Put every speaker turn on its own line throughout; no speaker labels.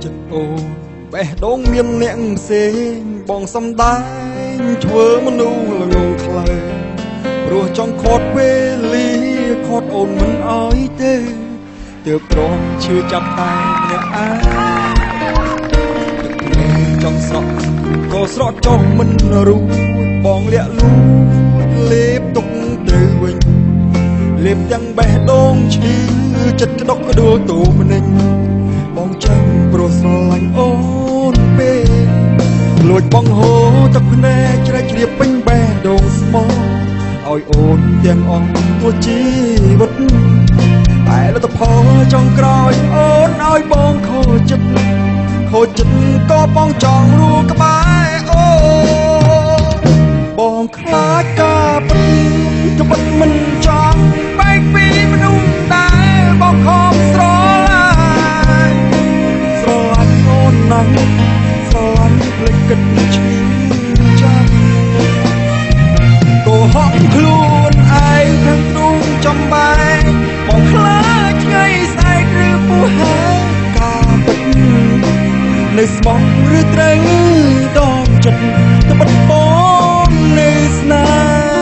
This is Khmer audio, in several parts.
ចិត្តអូនបេះដូងមានអ្នកផ្សេងបងសំដែងធ្វើមនុស្សល្ងងខ្លៅព្រោះចង់ខត់វេលាខត់អូនមិនអោយទេទើបព្រមឈឺចាប់តែអ្នកអាទឹកភ្នែកចង់ស្រក់ក៏ស្រក់ចុះមិនរួចបងលាក់លួចលេបទុកទៅវិញលេបទាំងបេះដូងឈឺចិត្តក្តុកក្តួលទូម្នេញបងចាំព្រោះស្រឡាញ់អូនពេកលួចបងហូរទឹកភ្នែកជ្រែកជ្រាបពេញបេះដូងស្មោះឲ្យអូនទាំងអស់មួយជីវិតតែលទ្ធផលចុងក្រោយអូនឲ្យបងខូចចិត្តក៏បងចង់រួចក្បែរអូបងខ្លាចការពិតត្បិតមិនចង់បែកពីមនុស្សដែលបងខំស្រឡាញ់អូនណាស់ស្រឡាញ់ភ្លេចគិតឈឺចាប់ក៏ហក់ខ្លួនឯងទាំងនោះចំបែកបងខ្លាចថ្ងៃស្អែកឬពោះហើការពិតនៅស្មោះឬត្រូវដងចិត្តត្បិតបងនៅស្នេហ៍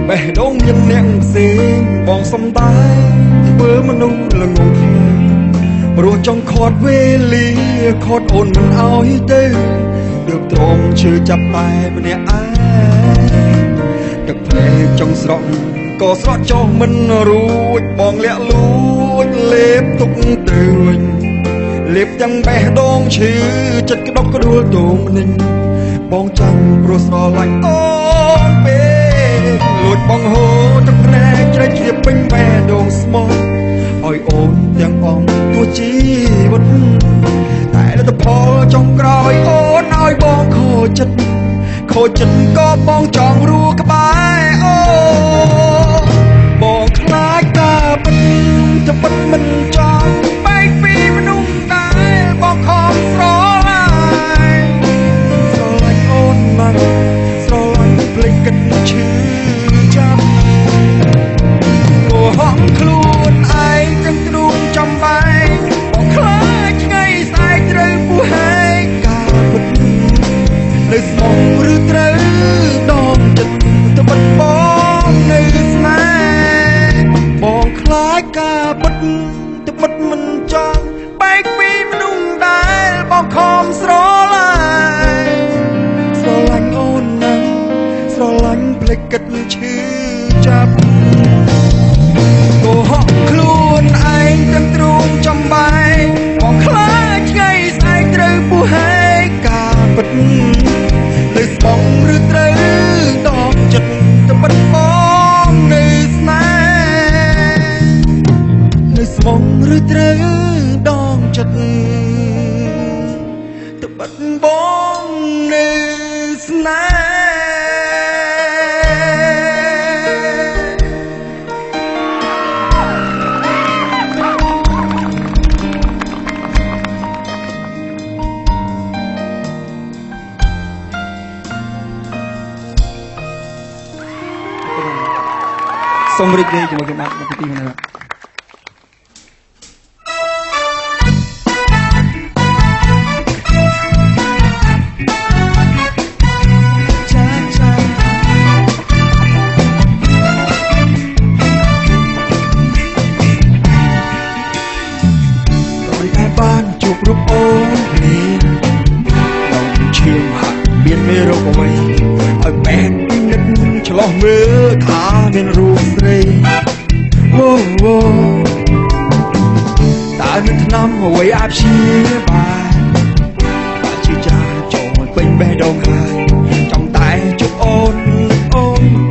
បេះដូងមានអ្នកផ្សេងបងសំដែងធ្វើមនុស្សល្ងងខ្លៅព្រោះចង់ខត់វេលាខត់អូនមិនអោយទេទើបទ្រាំឈឺចាប់តែម្នាក់ឯងទឹកភ្នែកចង់ស្រក់ក៏ស្រក់ចុះមិនរួចបងលាក់លួចលេបទុកទៅវិញលេបទាំងបេះដូងឈឺចិត្តក្តុកក្តួលទូម្នេញបងចាំព្រោះស្រឡាញ់អូនពេកលួចបងហូរទឹកភ្នែកជ្រែកជ្រាបពេញបេះដូងស្មោះឲ្យអូនទាំងអស់ទួជីវិតតែលទ្ធផលចុងក្រោយអូនឲ្យបងខូចចិត្តក៏បងចង់រួចក្បែរអូបងខ្លាចការពិតត្បិតមិនចង់បែកពីមនុស្សដែលបងខំស្រឡាញ់អូនណាស់ស្រឡាញ់ភ្លេចគិតឈឺចាប់ក៏ហក់ខ្លួនឯងទាំងទ្រូងចំបែកបងខ្លាចថ្ងៃស្អែកត្រូវពោះហែកការពិតនៅស្មោះឬត្រូវដងចិត្តត្បិតបងនៅស្នេហ៍បងខ្លាចការពិតត្បិតមិនចង់បែកពីមនុស្សដែលបងខំស្រឡាញ់អូនណាស់ស្រឡាញ់ភ្លេចគិតឈឺចាប់ក៏ហក់ខ្លួនឯងទាំងទ្រូងចំបែកបងខ្លាចថ្ងៃស្អែកត្រូវពោះហែកការពិតនៅស្មោះឬត្រូវដងចិត្តត្បិតបងនៅស្នេហ៍នៅស្មោះឬត្រូវដងចិត្តត្បិតបងនៅស្នេហ៍សូមរីករាយជាមួយគណៈបព្វទីនេះបានជួបរូបអូននេះដល់ឈាមហាក់មានមេរោគអ្វីឲ្យបែកពីនិតឆ្លោះមើលថាមានរូបស្រីអូតើមានថ្នាំអ្វីអាចព្យាបាលបើជឿចាចូលពេញបេះដូងហើយចង់តែជួបអូន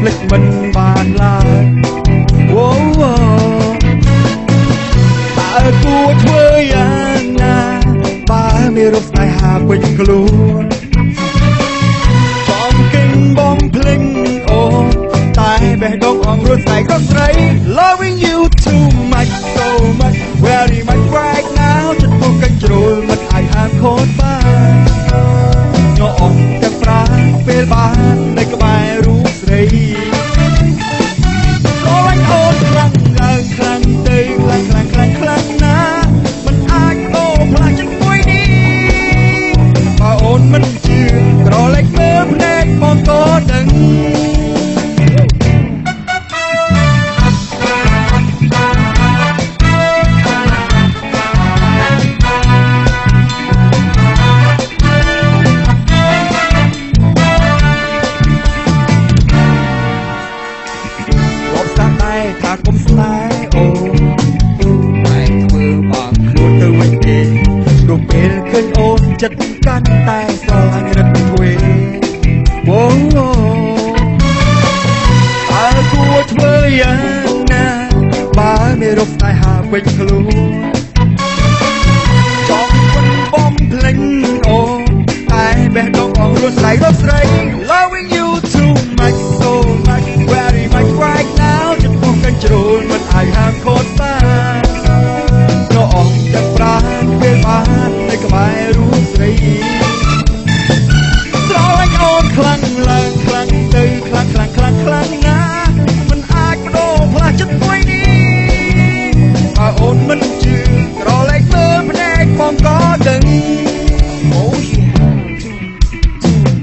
ភ្លេច មិនបានឡើយអូតើគួរធ្វើយ៉ាងណាបើមានរកស្នេហាពេញខ្លួនចំគិញបងភ្លេងអូតែបេះដូងអងរួចស្នេហ៍ក៏ស្រី Loving you too much so much very much right now ចិត្តពុកកញ្ជ្រោលមិនអាចហាមខូចបានញអស់តែប្រាពេលបាននៅក្បែររូបស្រីអូនអូនខ្លាំងឡើងខ្លាំងទៅខ្លាំងណាមិនអាចដោផ្លាស់ចិត្តមួយនេះបើអូនមិនជឿក្រឡេកមើលភ្នែកមកក៏ដឹងថាគុំស្នេហ៍អូតែធ្វើបងខ្លួនទៅវិញទេព្រោះពេលឃើញអូនចិត្តកាន់តែស្រឡាញ់រឹតទ្វេអូអើគួរធ្វើយ៉ាងណាបើមានរកស្នេហាពេញខ្លួនចង់មិនបំភ្លេចអូតែបេះដូងអងរួចស្រីរកស្រី Loving you too much so much very much right nowជ្រុលមិនអាចហាមខូចបាននោះអស់តែប្រាណពេលបាននៅក្បែររូបស្រីស្រឡាញ់អូនខ្លាំងឡើងខ្លាំងទៅខ្លាំងណាមិនអាចបដូរផ្លាស់ចិត្តមួយនេះបើអូនមិនជឿក្រឡេកមើលភ្នែកបងក៏ដឹងអូ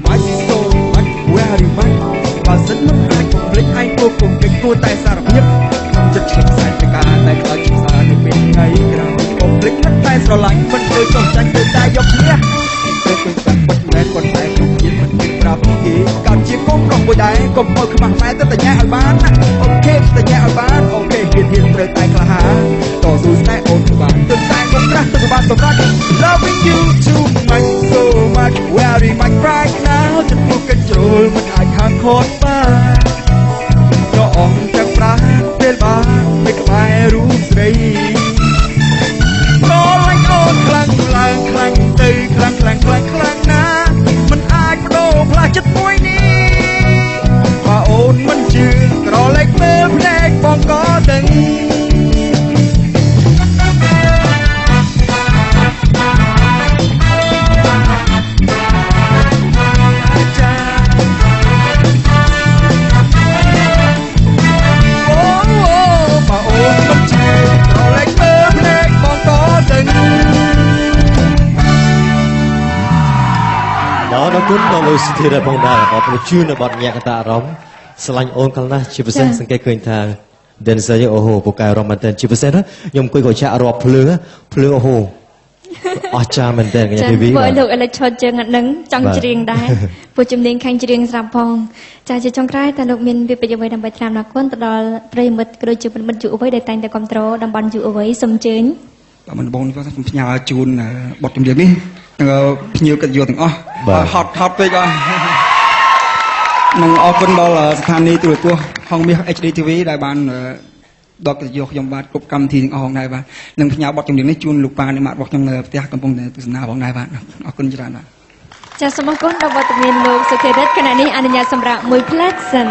much so much very much បើសិនមិនអាចបំភ្លេចឯងព្រោះគុំពេញគួរតែសារភាពចិត្តឆ្លងខ្សែទៅការតែខ្លោចឆ្លានៅពេលថ្ងៃក្រោយបំភ្លេចតែស្រឡាញ់មិនទៅចង់ចាញ់ទៅតែយកឈ្នះទៅឃើញបាត់មិនមែនគាត់តែខ្ញុំជាតិមិនមានប្រាប់គេកើតជាកូនប្រុសមួយដែរកុំមើលខ្មាស់ម៉ែទៅតញ្ញាឲ្យបានណាអូខេតញ្ញាឲ្យបានអូខេហ៊ានត្រូវតែក្លាហានតស៊ូស្នេហ៍អូនក៏បានទើបតែកុំប្រាស់ទៅបានសម្រាប់ Loving you too much so much very much right now ចិត្តពុកកញ្ជ្រោលមិនអាចខាងខូចបានក៏អងតែប្រាស់ពេលបាននៅក្បែររូបស្រីស្រឡាញ់អូនខ្លាំងឡើងខ្លាំងទៅខ្លាំងណាមិនអាចបដូរផ្លាស់ចិត្តមួយនេះបើអូនមិនជឿក្រឡេកមើលភ្នែកបងក៏ដឹង
ដល់គុណដល់លោកសិទ្ធិរបងដែរអបលោកជឿនៅបទញាក់កតាអារម្មណ៍ស្រឡាញ់អូនខ្លាំងណាស់ជាពិសេសសង្កេតឃើញថា dancer យើងអូហូពូកែរ៉ូមែនទែនជាពិសេសខ្ញុំអង្គុយក៏ចាក់រាប់ភ្លើងអូហូអស្ចារ្យមែនទែនកញ្ញាធីវី
បាទលោកឥឡូវឈុតជើងអត់នឹងចង់ច្រៀងដែរពួកជំនាញខាងច្រៀងស្រាប់ផងចាជាចុងក្រោយតើលោកមានវិបត្តិអ្វីដើម្បីថ្នាំដល់គុណទៅដល់ប្រិយមិត្តក៏ដូចជាមិត្តយុវវ័យដែលតែងតែគ្រប់គ្រងតំបន់យុវវ័យសូមជើញ
បាទមិនបងខ្ញុំផ្ញើជូនបទចម្រៀងនេះភ្ញៀវកិត្តិយសទាំងអស់ហត់ពេកអស់នឹងអរគុណដល់ស្ថានីយ៍ទូរទស្សន៍ហងមាស HD TV ដែលបានដកកិត្តិយសខ្ញុំបាទគ្រប់កម្មវិធីទាំងអស់ផងដែរបាទនឹងផ្ញើបទចម្រៀងនេះជូនលោកប៉ានៃម៉ាក់របស់ខ្ញុំនៅផ្ទះកំពុងតែទស្សនាផងដែរបាទអរគុណច្រើនបាទ
ចាសសូមអរគុណដល់វត្តមានលោកសុខេរិតគណៈនេះអនុញ្ញាតសម្រាប់មួយផ្លែសិន